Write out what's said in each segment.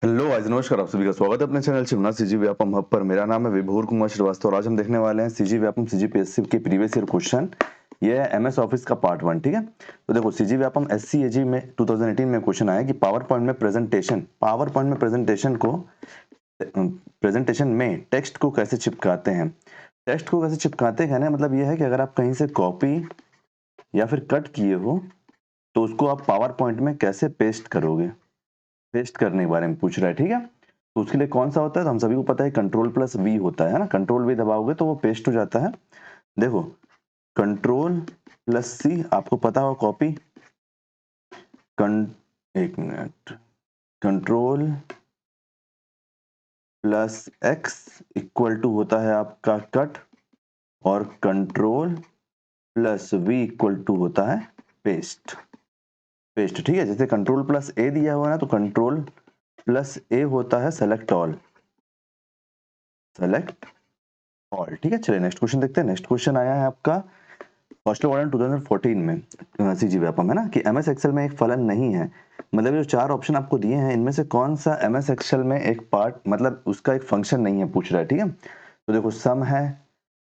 Hello आज नमस्कार आप सभी का स्वागत है अपने channel Shivnath CG Vyapam hub पर। मेरा नाम है विभोर कुमार श्रीवास्तव और आज हम देखने वाले हैं सीजी व्यापम सीजीपीएससी के प्रीवियस ईयर क्वेश्चन। ये है एमएस ऑफिस का पार्ट 1। ठीक है, तो देखो सीजी व्यापम एससीएजी में 2018 में क्वेश्चन आया कि पावर पॉइंट में प्रेजेंटेशन में टेक्स्ट को कैसे चिपकाते हैं। टेक्स्ट को कैसे चिपकाते हैं ना, मतलब ये है कि अगर आप कहीं से कॉपी या फिर कट किए हो तो उसको आप पावर पॉइंट में कैसे पेस्ट करोगे। पेस्ट करने के बारे में पूछ रहा है। ठीक है, तो उसके लिए कौन सा होता है, तो हम सभी को पता है कंट्रोल प्लस वी होता है ना। कंट्रोल वी दबाओगे तो वो पेस्ट हो जाता है। देखो कंट्रोल प्लस सी आपको पता हो कॉपी, एक minute, control plus x equal to होता है आपका कट और control plus v equal to होता है पेस्ट। ठीक है, जैसे कंट्रोल प्लस ए दिया हुआ ना, तो कंट्रोल प्लस ए होता है सेलेक्ट ऑल। ठीक है, चलिए नेक्स्ट क्वेश्चन देखते हैं। नेक्स्ट क्वेश्चन आया है आपका हॉस्टल वार्डन 2014 में सीजी व्यापम है ना, कि एमएस एक्सेल में एक फलन नहीं है। मतलब जो चार ऑप्शन आपको दिए हैं इनमें से कौन सा एमएस एक्सेल में एक पार्ट, मतलब उसका एक फंक्शन नहीं है, पूछ रहा है। ठीक है, तो देखो सम है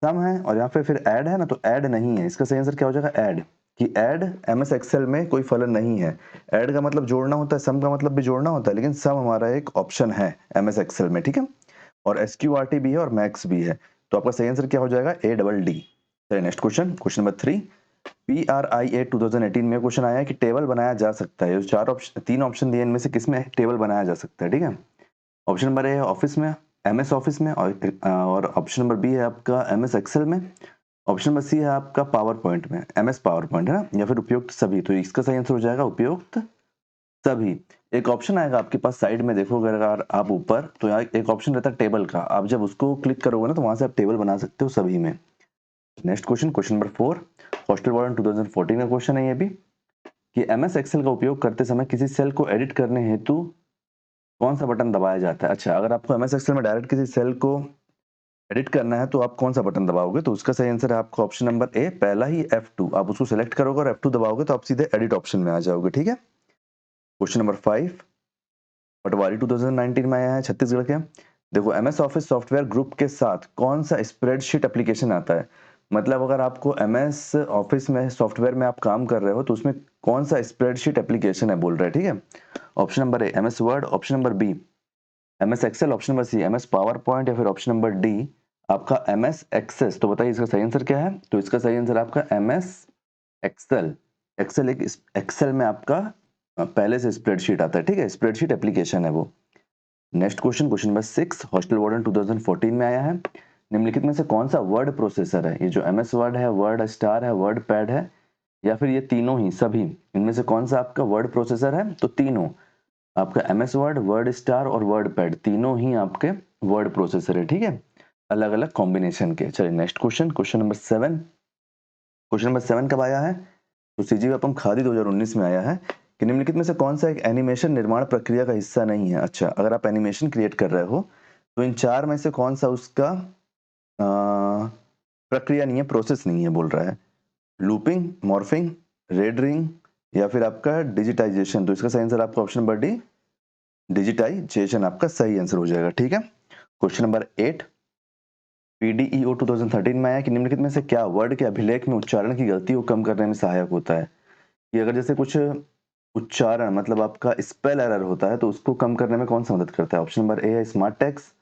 और यहाँ पे फिर ऐड है ना, तो ऐड नहीं है। इसका सही आंसर क्या हो जाएगा, ऐड। कि ऐड एमएस एक्सेल में कोई फलन नहीं है। ऐड का मतलब जोड़ना होता है, सम का मतलब भी जोड़ना होता है, लेकिन सम हमारा एक ऑप्शन है एमएस एक्सेल में। ठीक है, और एसक्यूआरटी भी है और मैक्स भी है, तो आपका सही आंसर क्या हो जाएगा, ए डबल डी। चलिए next question, question number 3। PRIA 2018 में क्वेश्चन आया है कि टेबल बनाया जा सकता है। चार ऑप्शन, तीन ऑप्शन दिए, इनमें से किसमें टेबल बनाया जा सकता है। ठीक है, ऑप्शन नंबर ए है ऑफिस में, एमएस ऑफिस में, और ऑप्शन नंबर बी है आपका एमएस एक्सेल में, ऑप्शन नंबर सी है आपका पावर पॉइंट में, एमएस पावर पॉइंट है ना, या फिर उपयुक्त सभी। तो इसका सही आंसर हो जाएगा उपयुक्त सभी। एक ऑप्शन आएगा आपके पास साइड में, देखोगे अगर आप ऊपर, तो यहाँ एक ऑप्शन रहता है टेबल का। आप जब उसको क्लिक करोगे ना, तो वहां से आप टेबल बना सकते हो सभी में। Next question, question number 4। Hostel warden 2014 का क्वेश्चन है ये भी, कि एमएस एक्सेल का उपयोग करते समय किसी सेल को एडिट करने हेतु कौन सा बटन दबाया जाता है। अच्छा, अगर आपको एमएस एक्सेल में डायरेक्ट किसी सेल को एडिट करना है तो आप कौन सा बटन दबाओगे, तो उसका सही आंसर है आपका ऑप्शन नंबर ए, पहला ही F2। आप उसको सिलेक्ट करोगे और F2 दबाओगे तो आप सीधे एडिट ऑप्शन में आ जाओगे। ठीक है, क्वेश्चन नंबर 5 पटवारी 2019 में आया है छत्तीसगढ़ के। देखो एमएस ऑफिस सॉफ्टवेयर ग्रुप के साथ कौन सा स्प्रेडशीट एप्लीकेशन आता है। मतलब अगर आपको एमएस ऑफिस में सॉफ्टवेयर में आप काम कर रहे हो तो उसमें कौन सा स्प्रेडशीट एप्लीकेशन है बोल रहे हैं। ठीक है, option number A MS Word, option number B MS Excel, option number C MS PowerPoint, या फिर ऑप्शन नंबर डी आपका एमएस एक्सेस। तो बताइए इसका सही आंसर क्या है। तो इसका सही आंसर आपका एमएस एक्सेल। एक्सेल एक एक्सेल में आपका पहले से स्प्रेडशीट आता है। ठीक है, स्प्रेडशीट एप्लीकेशन है वो। Next question, question number 6 hostel warden 2014 में आया है। निम्नलिखित में से कौन सा वर्ड प्रोसेसर है। ये जो एमएस वर्ड है, वर्ड स्टार है, वर्ड पैड है, या फिर ये तीनों ही सभी, इनमें से कौन सा आपका वर्ड प्रोसेसर है। तो तीनों आपका एमएस वर्ड, वर्ड स्टार और वर्ड पैड, तीनों ही आपके वर्ड प्रोसेसर है। ठीक है, अलग अलग कॉम्बिनेशन के। चलिए next question, question number 7। Question number 7 कब आया है, तो सीजी वेपम खादी 2019 में आया है, कि निम्नलिखित में से कौन सा एक एनिमेशन निर्माण प्रक्रिया का हिस्सा नहीं है। अच्छा, अगर आप एनिमेशन क्रिएट कर रहे हो तो इन चार में से कौन सा उसका प्रक्रिया नहीं है, प्रोसेस नहीं है बोल रहा है। लूपिंग, मॉर्फिंग, रेडरिंग, या फिर आपका डिजिटाइजेशन। तो इसका सही आंसर आपका ऑप्शन नंबर डी, डिजिटाइजेशन आपका सही आंसर हो जाएगा। ठीक है, क्वेश्चन नंबर 8 पीडीईओ 2013 में आया कि निम्नलिखित में से क्या वर्ड के अभिलेख में उच्चारण की गलती को कम करने में सहायक होता है। कि अगर जैसे कुछ उच्चारण, मतलब आपका स्पेल एरर होता है, तो उसको कम करने में कौन सा मदद करता है। ऑप्शन नंबर ए है smart text,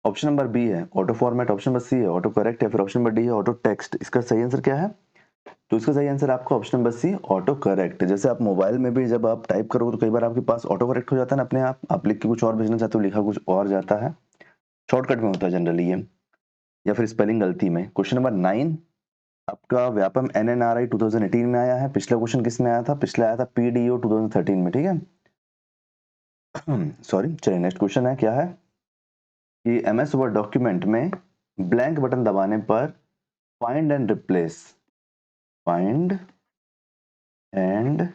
option number B है auto format, option number C है ऑटो करेक्ट, या फिर ऑप्शन नंबर डी है ऑटो टेक्स्ट। इसका सही आंसर क्या है, तो इसका सही आंसर आपका option number C auto correct. जैसे आप मोबाइल में भी जब आप टाइप करोगे तो कई बार आपके पास ऑटो करेक्ट हो जाता है ना अपने आप लिख के कुछ और भेजना चाहते हो, लिखा कुछ और जाता है, शॉर्टकट में होता है जनरली ये, या फिर स्पेलिंग गलती में। क्वेश्चन नंबर 9 आपका व्यापम एनएनआरआई 2018 में आया है। पिछला क्वेश्चन किस में आया था, पिछला आया था पीडीओ 2013 में। ठीक है, सॉरी। चलिए नेक्स्ट क्वेश्चन है, क्या है कि एमएस वर्ड डॉक्यूमेंट में ब्लैंक बटन दबाने पर find and replace, find and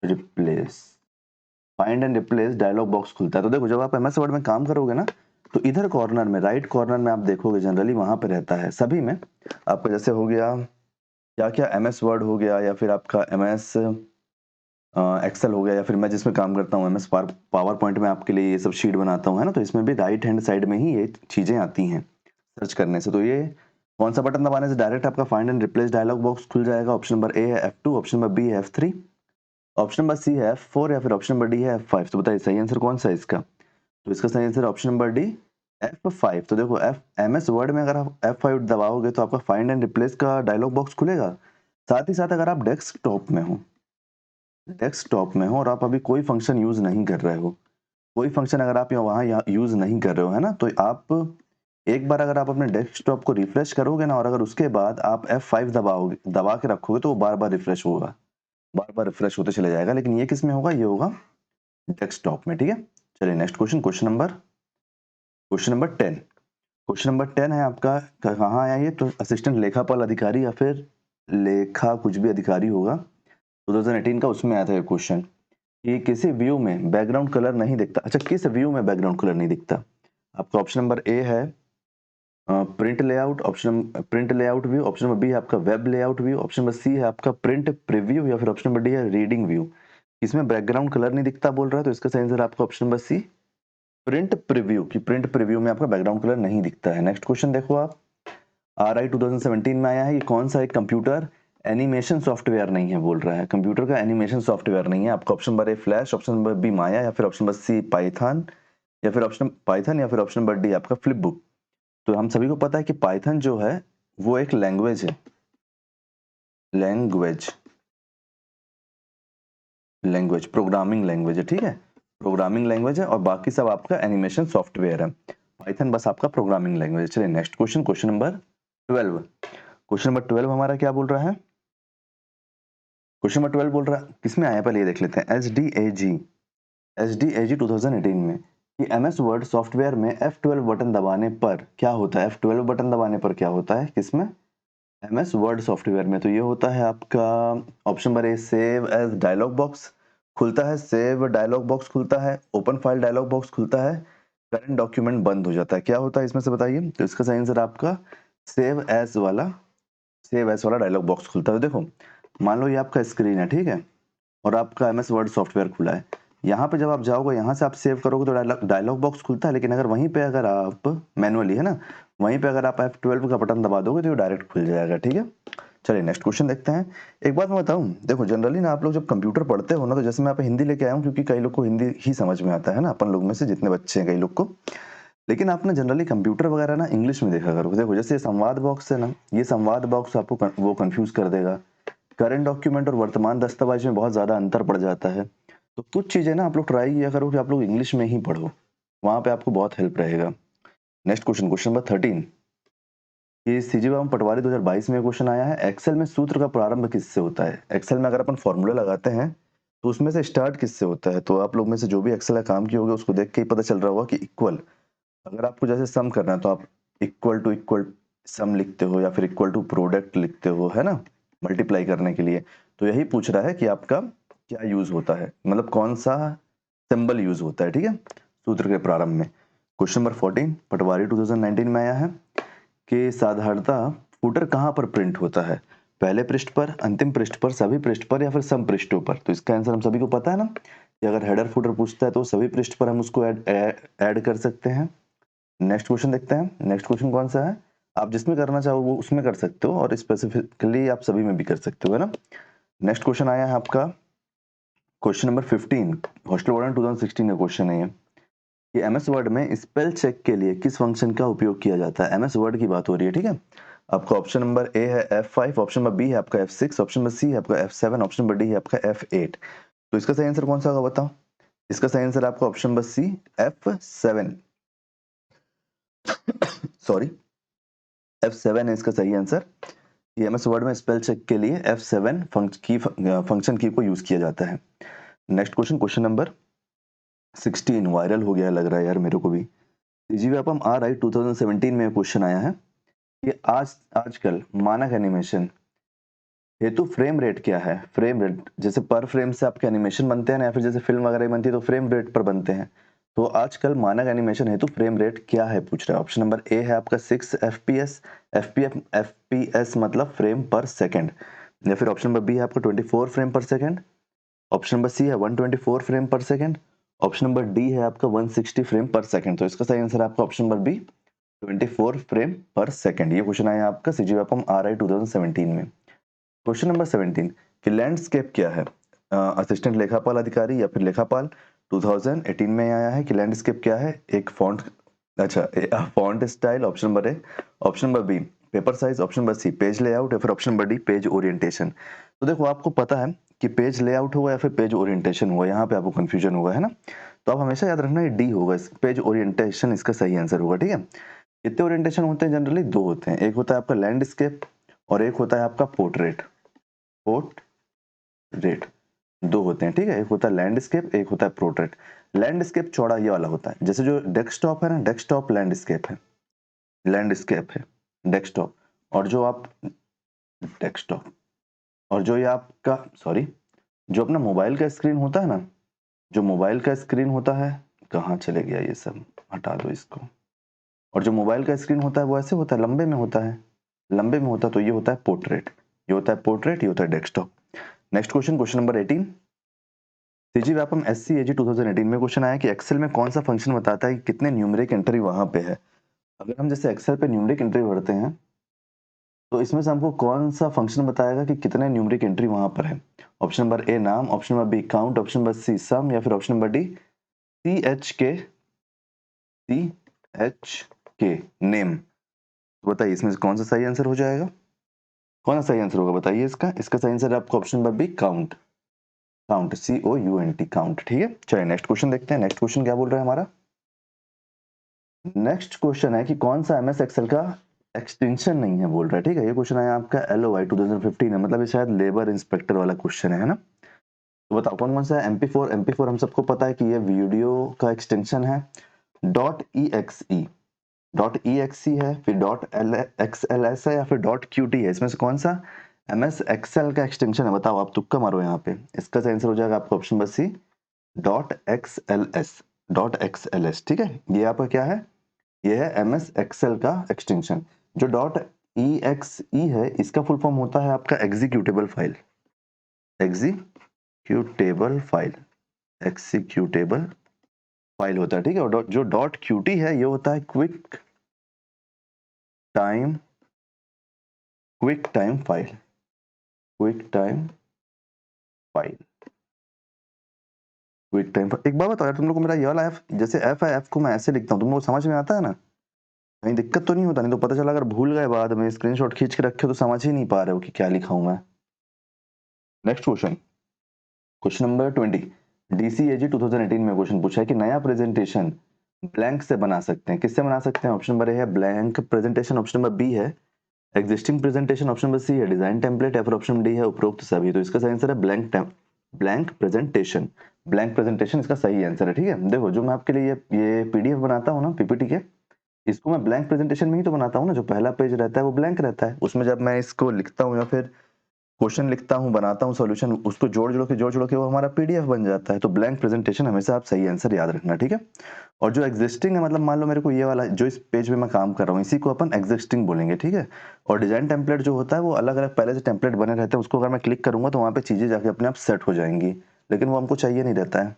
replace, find and replace dialog box खुलता है। तो देखो जब आप एमएस वर्ड में काम करोगे ना, तो इधर कॉर्नर में, राइट कॉर्नर में आप देखोगे जनरली वहां पे रहता है सभी में। आपका जैसे हो गया क्या क्या, एमएस वर्ड हो गया, या फिर आपका एमएस एक्सेल हो गया या फिर मैं जिसमें काम करता हूँ एमएस पावर पॉइंट में आपके लिए ये सब शीट बनाता हूँ, है ना, तो इसमें भी राइट हैंड साइड में ही ये चीज़ें आती हैं सर्च करने से। तो ये कौन सा बटन दबाने से डायरेक्ट आपका find and replace dialog box खुल जाएगा? ऑप्शन नंबर ए है F2, ऑप्शन नंबर बी है F3, ऑप्शन नंबर सी है F4 या फिर ऑप्शन नंबर डी है F5। तो बताइए सही आंसर कौन सा है इसका? तो इसका सही answer option number D F5। तो देखो एमएस वर्ड में अगर आप F5 दबाओगे तो आपका फाइंड एंड रिप्लेस का डायलॉग बॉक्स खुलेगा। साथ ही साथ अगर आप डेस्कटॉप में हो और आप अभी कोई फंक्शन यूज नहीं कर रहे हो, कोई फंक्शन अगर आप वहाँ यूज नहीं कर रहे हो, है ना, तो आप एक बार अगर आप अपने डेस्कटॉप को रिफ्रेश करोगे ना और अगर उसके बाद आप F5 दबा के रखोगे तो वो बार बार रिफ्रेश होगा, बार बार रिफ्रेश होते चले जाएगा। लेकिन ये किस में होगा? ये होगा डेस्कटॉप में, ठीक है। चलिए next question, question number 10। Question number 10 है आपका, कहाँ आया ये? तो असिस्टेंट लेखापाल अधिकारी या फिर लेखा कुछ भी अधिकारी होगा, 2018 का उसमें आया था ये क्वेश्चन। कि किसी व्यू में बैकग्राउंड कलर नहीं दिखता। अच्छा, किस व्यू में बैकग्राउंड कलर नहीं दिखता? आपका ऑप्शन नंबर ए है print layout, print layout view, option number B है आपका web layout view, option number C है आपका प्रिंट प्रीव्यू या फिर ऑप्शन नंबर डी है रीडिंग व्यू। इसमें बैकग्राउंड कलर नहीं दिखता बोल रहा है, तो इसका सही आंसर आपका option number C print preview, की प्रिंट प्रीव्यू में आपका बैकग्राउंड कलर नहीं दिखता है। नेक्स्ट क्वेश्चन देखो आप, RI 2017 में आया है कि कौन सा एक कंप्यूटर एनिमेशन सॉफ्टवेयर नहीं है बोल रहा है। कंप्यूटर का एनिमेशन सॉफ्टवेयर नहीं है। आपका option number A flash, option number B maya या फिर ऑप्शन नंबर सी पाइथन या फिर ऑप्शन नंबर डी आपका फ्लिप बुक। तो हम सभी को पता है कि पाइथन जो है वो एक लैंग्वेज है, लैंग्वेज प्रोग्रामिंग लैंग्वेज है, ठीक है, प्रोग्रामिंग लैंग्वेज है और बाकी सब आपका एनिमेशन सॉफ्टवेयर है। पाइथन बस आपका प्रोग्रामिंग लैंग्वेज है। चलिए नेक्स्ट क्वेश्चन, क्वेश्चन नंबर 12 हमारा क्या बोल रहा है? क्वेश्चन नंबर 12 बोल रहा है, किसमें आया पहले ये देख लेते हैं। एस डी ए जी 2018 में कि MS वर्ड सॉफ्टवेयर में F12 बटन दबाने पर क्या होता है? F12 बटन दबाने पर क्या होता है? किसमें? MS वर्ड सॉफ्टवेयर में। तो ये होता है आपका option number A save as dialog box खुलता है, सेव डायलॉग बॉक्स खुलता है, ओपन फाइल डायलॉग बॉक्स खुलता है, करंट डॉक्यूमेंट बंद हो जाता है। क्या होता है इसमें से बताइए? तो इसका सही आंसर आपका सेव एज वाला डायलॉग बॉक्स खुलता है। देखो मान लो ये आपका स्क्रीन है, ठीक है, और आपका MS वर्ड सॉफ्टवेयर खुला है। यहाँ पे जब आप जाओगे, यहाँ से आप सेव करोगे तो डायलॉग बॉक्स खुलता है, लेकिन अगर वहीं पे अगर आप मैनुअली, है ना, वहीं पे अगर आप F12 का बटन दबा दोगे तो ये डायरेक्ट खुल जाएगा, ठीक है। चलिए नेक्स्ट क्वेश्चन देखते हैं। एक बात मैं बताऊं, देखो जनरली ना आप लोग जब कंप्यूटर पढ़ते हो ना, तो जैसे मैं आप हिंदी लेके आया हूँ क्योंकि कई लोग को हिंदी ही समझ में आता है ना, अपन लोग में से जितने बच्चे हैं कई लोग को। लेकिन आप ना जनरली कंप्यूटर वगैरह ना इंग्लिश में देखा करो। देखो जैसे संवाद बॉक्स है ना, ये संवाद बॉक्स आपको वो कंफ्यूज कर देगा। करंट डॉक्यूमेंट और वर्तमान दस्तावेज में बहुत ज्यादा अंतर पड़ जाता है। तो कुछ चीजें ना आप लोग ट्राई किया करो कि आप लोग इंग्लिश में ही पढ़ो, वहां पे आपको बहुत हेल्प रहेगा। Next question, question number 13। ये सीजी बाबू पटवारी 2022 में क्वेश्चन आया है, एक्सेल में सूत्र का प्रारंभ किससे होता है? एक्सेल में अगर अपन फॉर्मूला लगाते हैं तो उसमें से स्टार्ट किससे होता है? तो आप लोग में से जो भी एक्सेल का काम किए होगे उसको देख के ही पता चल रहा होगा कि इक्वल, अगर आपको जैसे सम करना है तो आप इक्वल सम लिखते हो या फिर इक्वल टू प्रोडक्ट लिखते हो, है ना, मल्टीप्लाई करने के लिए। तो यही पूछ रहा है कि आपका क्या यूज होता है, मतलब कौन सा सिंबल यूज होता है, ठीक है, सूत्र के प्रारंभ में। क्वेश्चन नंबर 14 पटवारी 2019 में आया है कि साधारणतः फुटर कहाँ पर प्रिंट होता है? पहले पृष्ठ पर, अंतिम पृष्ठ पर, सभी पृष्ठ पर या फिर सब पृष्ठों पर? तो इसका आंसर हम सभी को पता है ना कि अगर हेडर फुटर पूछता है तो सभी पृष्ठ पर हम उसको ऐड कर सकते हैं। नेक्स्ट क्वेश्चन देखते हैं। नेक्स्ट क्वेश्चन कौन सा है? आप जिसमें करना चाहो वो उसमें कर सकते हो और स्पेसिफिकली आप सभी में भी कर सकते हो, है ना। नेक्स्ट क्वेश्चन आया है आपका क्वेश्चन नंबर 15, हॉस्टल वार्डन 2016 का क्वेश्चन है ये कि MS वर्ड में स्पेल चेक के लिए किस फंक्शन का उपयोग किया जाता है? MS वर्ड की बात हो रही है, ठीक है। आपका ऑप्शन नंबर ए है F5, ऑप्शन नंबर बी है आपका F6, ऑप्शन नंबर सी है आपका F7, ऑप्शन नंबर डी है आपका F8। तो इसका सही आंसर कौन सा होगा बताओ? इसका सही आंसर आपका ऑप्शन नंबर सी F7, सॉरी F7 है इसका सही आंसर। MS वर्ड में स्पेल चेक के लिए F7 फंक्शन की को यूज किया जाता है। Next question, question number 16 viral हो गया लग रहा है यार मेरे को भी। CGWAPM RI 2017 में क्वेश्चन आया है कि आजकल मानक एनिमेशन हेतु फ्रेम रेट क्या है? फ्रेम रेट जैसे पर फ्रेम से आपके एनिमेशन बनते हैं ना, या फिर जैसे फिल्म वगैरह बनती है तो फ्रेम रेट पर बनते हैं। तो आजकल मानक एनिमेशन हेतु फ्रेम रेट क्या है पूछ रहा है। ऑप्शन नंबर ए है आपका 6 FPS, FPS मतलब फ्रेम पर सेकंड, या फिर ऑप्शन नंबर बी है आपका 24 फ्रेम पर सेकंड, ऑप्शन नंबर सी है 124 फ्रेम पर सेकंड, ऑप्शन नंबर डी है आपका 160 फ्रेम पर सेकंड। तो इसका सही आंसर है आपका ऑप्शन नंबर बी 24 फ्रेम पर सेकंड। ये क्वेश्चन आया आपका सीजीएपएम आरआई 2017 में। क्वेश्चन नंबर 17 कि लैंडस्केप क्या है? असिस्टेंट लेखापाल अधिकारी या फिर लेखापाल 2018 में आया है कि लैंडस्केप क्या है? एक फॉन्ट, अच्छा font style, option number A, option number B paper size, option number C page layout, या फिर option number D page orientation. तो देखो आपको पता है कि पेज लेआउट होगा या फिर पेज ओरिएंटेशन होगा, यहाँ पे आपको कंफ्यूजन होगा, है ना? तो आप हमेशा याद रखना ये डी होगा, पेज ओरिएंटेशन इसका सही आंसर होगा, ठीक है? कितने ओरिएंटेशन होते हैं? जनरली दो होते हैं, एक होता है आपका लैंडस्केप और एक होता है आपका पोर्ट्रेट। पोर्ट्रेट दो होते हैं, ठीक है? एक होता है लैंडस्केप, एक होता है पोर्ट्रेट। लैंडस्केप चौड़ा ये वाला होता है, जैसे जो डेस्कटॉप है ना, डेस्कटॉप लैंडस्केप है, लैंडस्केप है डेस्कटॉप। और जो आप डेस्कटॉप और जो ये आपका सॉरी जो अपना मोबाइल का स्क्रीन होता है ना, जो मोबाइल का स्क्रीन होता है, कहाँ चले गया ये सब, हटा दो इसको। और जो मोबाइल का स्क्रीन होता है वो ऐसे होता है, लंबे में होता है, लंबे में होता है, तो ये होता है पोर्ट्रेट, ये होता है पोर्ट्रेट, ये होता है desktop. Next question, question number 18 CG Vyapam SC AG 2018 में क्वेश्चन आया कि एक्सेल में कौन सा फंक्शन बताता है कि कितने न्यूमेरिक एंट्री वहां पे है। अगर हम जैसे एक्सेल पे न्यूमेरिक एंट्री भरते हैं तो इसमें से हमको कौन सा फंक्शन बताएगा कि कितने न्यूमेरिक एंट्री वहां पर है? ऑप्शन नंबर ए नाम, option number B count, option number C sum, या फिर option number D c name. तो बताइए इसमें से कौन सा सही आंसर हो जाएगा? कौन सा सही आंसर होगा बताइए इसका? इसका सही आंसर है आपका option number B count, count COUNT count, ठीक है? चलिए नेक्स्ट क्वेश्चन देखते हैं। नेक्स्ट क्वेश्चन क्या बोल रहा है हमारा? नेक्स्ट क्वेश्चन है कि कौन सा MS एक्सेल का एक्सटेंशन नहीं है बोल रहा है, ठीक है? ये क्वेश्चन आया आपका LOI 2015 है, मतलब ये शायद लेबर इंस्पेक्टर वाला क्वेश्चन है ना? तो बताओ कौन कौन सा है? MP4 हम सबको पता है कि ये वीडियो का एक्सटेंशन है। .exe है, फिर .xls है, या फिर .qt है। इसमें से कौन सा MS एक्सेल का एक्सटेंशन है? बताओ, आप तुक्का मारो यहाँ पे। इसका आंसर हो जाएगा आपका ऑप्शन नंबर सी .xls, ठीक है? ये आपका क्या है? ये है MS एक्सेल का एक्सटेंशन। जो .exe है इसका फुल फॉर्म होता है आपका executable file, executable file, executable file होता है, ठीक है? और जो .qt है ये होता है quick time file, quick time file, quick time. एक बार बताओ यार, तुम लोग को मेरा ये वाला एफ, जैसे एफ है, एफ को मैं ऐसे लिखता हूँ, तुम लोग को समझ में आता है ना? कहीं दिक्कत तो नहीं होता? नहीं तो पता चला अगर भूल गए बाद में स्क्रीनशॉट खींच के रखे तो समझ ही नहीं पा रहे हो कि क्या लिखा हूं मैं। Next question, question number 20 DCAG 2018 में क्वेश्चन पूछा है कि नया प्रेजेंटेशन ब्लैंक से बना सकते हैं, किससे बना सकते हैं? ऑप्शन नंबर ए है blank presentation, option number B है existing presentation, option number C है डिजाइन टेम्पलेट, या फिर ऑप्शन डी है उपरोक्त सभी। तो इसका सही आंसर है ब्लैंक प्रेजेंटेशन। ब्लैंक प्रेजेंटेशन इसका सही आंसर है, ठीक है? देखो जो मैं आपके लिए ये PDF बनाता हूँ ना PPT के, इसको मैं ब्लैंक प्रेजेंटेशन में ही तो बनाता हूँ ना। जो पहला पेज रहता है वो ब्लैंक रहता है, उसमें जब मैं इसको लिखता हूँ या फिर क्वेश्चन लिखता हूँ, बनाता हूँ सॉल्यूशन, उसको जोड़ के वो हमारा PDF बन जाता है। तो ब्लैंक प्रेजेंटेशन हमेशा आप सही आंसर याद रखना, ठीक है? और जो एग्जिस्टिंग है, मतलब मान लो मेरे को ये वाला जो इस पेज पे मैं काम कर रहा हूँ, इसी को अपन एग्जिस्टिंग बोलेंगे, ठीक है? और डिजाइन टेम्पलेट जो होता है वो अलग अलग पहले से टेम्पलेट बने रहते हैं, उसको अगर मैं क्लिक करूंगा तो वहां पे चीजें जाके अपने आप सेट हो जाएंगी, लेकिन वो हमको चाहिए नहीं रहता है।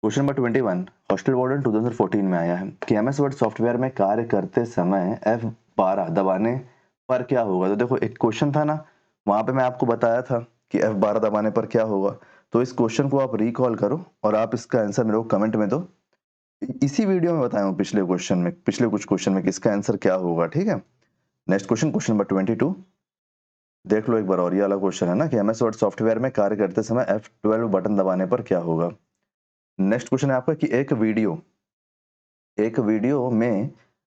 क्वेश्चन नंबर 21 हॉस्टल वार्डन 2014 में आया है कि MS वर्ड सॉफ्टवेयर में कार्य करते समय F12 दबाने पर क्या होगा? तो देखो एक क्वेश्चन था ना, वहां पे मैं आपको बताया था कि F12 दबाने पर क्या होगा। तो इस क्वेश्चन को आप रिकॉल करो और आप इसका आंसर मेरे को कमेंट में दो। इसी वीडियो में बताया हूँ पिछले कुछ क्वेश्चन में कि इसका आंसर क्या होगा, ठीक है? नेक्स्ट क्वेश्चन, क्वेश्चन नंबर 22 देख लो एक बार और। ये वाला क्वेश्चन है ना कि MS वर्ड सॉफ्टवेयर में कार्य करते समय F12 बटन दबाने पर क्या होगा। नेक्स्ट क्वेश्चन है आपका कि एक वीडियो में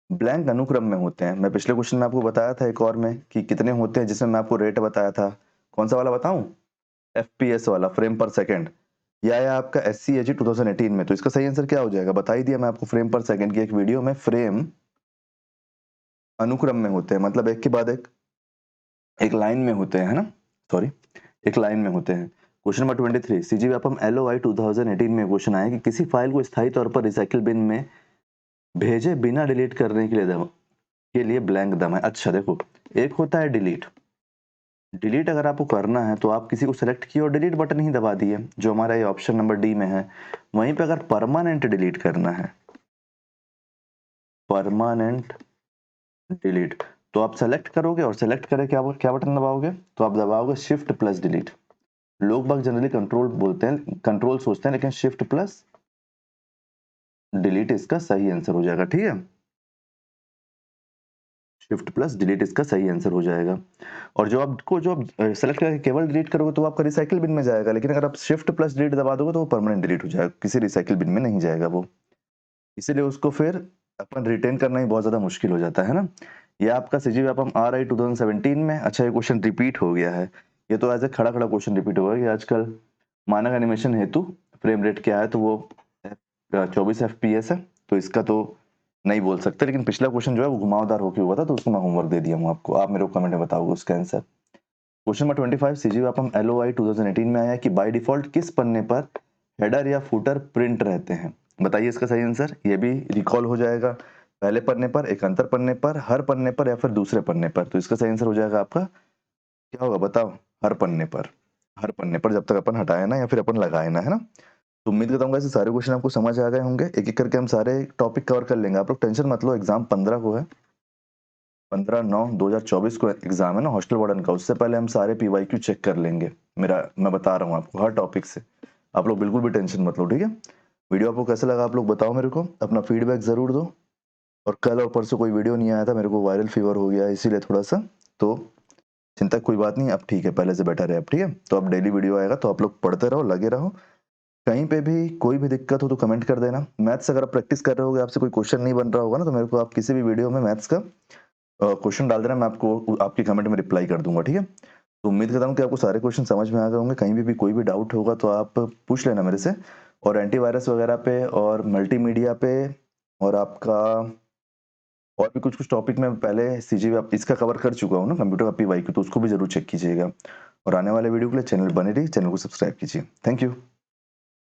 ब्लैंक अनुक्रम में होते हैं। मैं पिछले क्वेश्चन में आपको बताया था एक और में कि कितने होते हैं, जिसमें मैं आपको रेट बताया था। कौन सा वाला बताऊं? FPS वाला, फ्रेम पर सेकंड। यह आया आपका SCAG 2018 में। तो इसका सही आंसर क्या हो जाएगा? बता ही दिया मैं आपको, फ्रेम पर सेकंड की एक वीडियो में फ्रेम अनुक्रम में होते हैं, मतलब एक के बाद एक लाइन में होते हैं, है ना? सॉरी, एक लाइन में होते हैं। Question number 23 CG Vyapam LOI 2018 में क्वेश्चन आया कि किसी फाइल को स्थायी तौर पर रिसाइकिल बिन में भेजे बिना डिलीट करने के लिए ब्लैंक दबाएं। अच्छा देखो, एक होता है डिलीट, डिलीट अगर आपको करना है तो आप किसी को सेलेक्ट किए और डिलीट बटन ही दबा दिए, जो हमारा ये ऑप्शन नंबर डी में है। वहीं पे अगर परमानेंट डिलीट करना है, परमानेंट डिलीट, तो आप सेलेक्ट करोगे और सेलेक्ट करे क्या क्या बटन दबाओगे, तो आप दबाओगे शिफ्ट प्लस डिलीट। लोग बाग जनरली कंट्रोल बोलते हैं, कंट्रोल सोचते हैं, लेकिन शिफ्ट प्लस डिलीट इसका सही आंसर हो जाएगा। ठीक है, शिफ्ट प्लस डिलीट इसका सही आंसर हो जाएगा। और जो आपको जो सेलेक्ट करके केवल डिलीट करोगे तो वो आपका रिसाइकिल बिन में जाएगा, लेकिन अगर आप शिफ्ट प्लस डिलीट दबा दोगे तो वो परमानेंट डिलीट हो जाएगा, किसी रिसाइकिल बिन में नहीं जाएगा वो। इसीलिए उसको फिर अपन रिटेन करना ही बहुत ज्यादा मुश्किल हो जाता है ना। ये आपका सीजी व्यापम आ रहा है 2017 में। अच्छा, ये क्वेश्चन रिपीट हो गया है। ये तो एज ए खड़ा खड़ा क्वेश्चन रिपीट होगा कि आजकल मानक एनिमेशन हेतु फ्रेम रेट क्या है, तो वो 24 FPS है, तो इसका तो नहीं बोल सकते, लेकिन पिछला क्वेश्चन जो है वो घुमावदार होकर हुआ था, तो उसको मैं होमवर्क दे दिया हूँ आपको। आप मेरे को कमेंट में बताओगे उसका answer. Question number 25 CG Vyapam LOI 2018 में आया कि बाय डिफॉल्ट किस पन्ने पर हेडर या फुटर प्रिंट रहते हैं। बताइए इसका सही आंसर। ये भी रिकॉल हो जाएगा, पहले पन्ने पर, एक अंतर पन्ने पर, हर पन्ने पर, या फिर दूसरे पन्ने पर। तो इसका सही आंसर हो जाएगा आपका, क्या होगा बताओ, हर पन्ने पर। हर पन्ने पर जब तक अपन हटाए ना या फिर अपन लगाए ना, है ना। तो उम्मीद करता हूँ ऐसे सारे क्वेश्चन आपको समझ आ गए होंगे। एक एक करके हम सारे टॉपिक कवर कर लेंगे। आप लोग टेंशन मत लो, एग्जाम 15 को है, 15/9/2024 को एग्जाम है ना हॉस्टल वार्डन का। उससे पहले हम सारे PYQ चेक कर लेंगे। मैं बता रहा हूँ आपको हर टॉपिक से। आप लोग बिल्कुल भी टेंशन मत लो, ठीक है। वीडियो आपको कैसा लगा आप लोग बताओ मेरे को, अपना फीडबैक जरूर दो। और कल और परसों कोई वीडियो नहीं आया था, मेरे को वायरल फीवर हो गया इसीलिए थोड़ा सा, तो चिंता कोई बात नहीं, अब ठीक है, पहले से बेटर है अब। ठीक है, तो अब डेली वीडियो आएगा, तो आप लोग पढ़ते रहो, लगे रहो। कहीं पे भी कोई भी दिक्कत हो तो कमेंट कर देना। मैथ्स अगर आप प्रैक्टिस कर रहे होगे, आपसे कोई क्वेश्चन नहीं बन रहा होगा ना, तो मेरे को आप किसी भी वीडियो में मैथ्स का क्वेश्चन डाल देना, मैं आपको आपके कमेंट में रिप्लाई कर दूंगा। ठीक है, तो उम्मीद करता हूँ कि आपको सारे क्वेश्चन समझ में आ गए होंगे। कहीं भी कोई भी डाउट होगा तो आप पूछ लेना मेरे से। और एंटीवायरस वगैरह पे और मल्टीमीडिया पे और आपका और भी कुछ कुछ टॉपिक में पहले सीजी इसका कवर कर चुका हूँ ना, कंप्यूटर का PYQ, तो उसको भी जरूर चेक कीजिएगा। और आने वाले वीडियो के लिए चैनल बने रही, चैनल को सब्सक्राइब कीजिए। Thank you.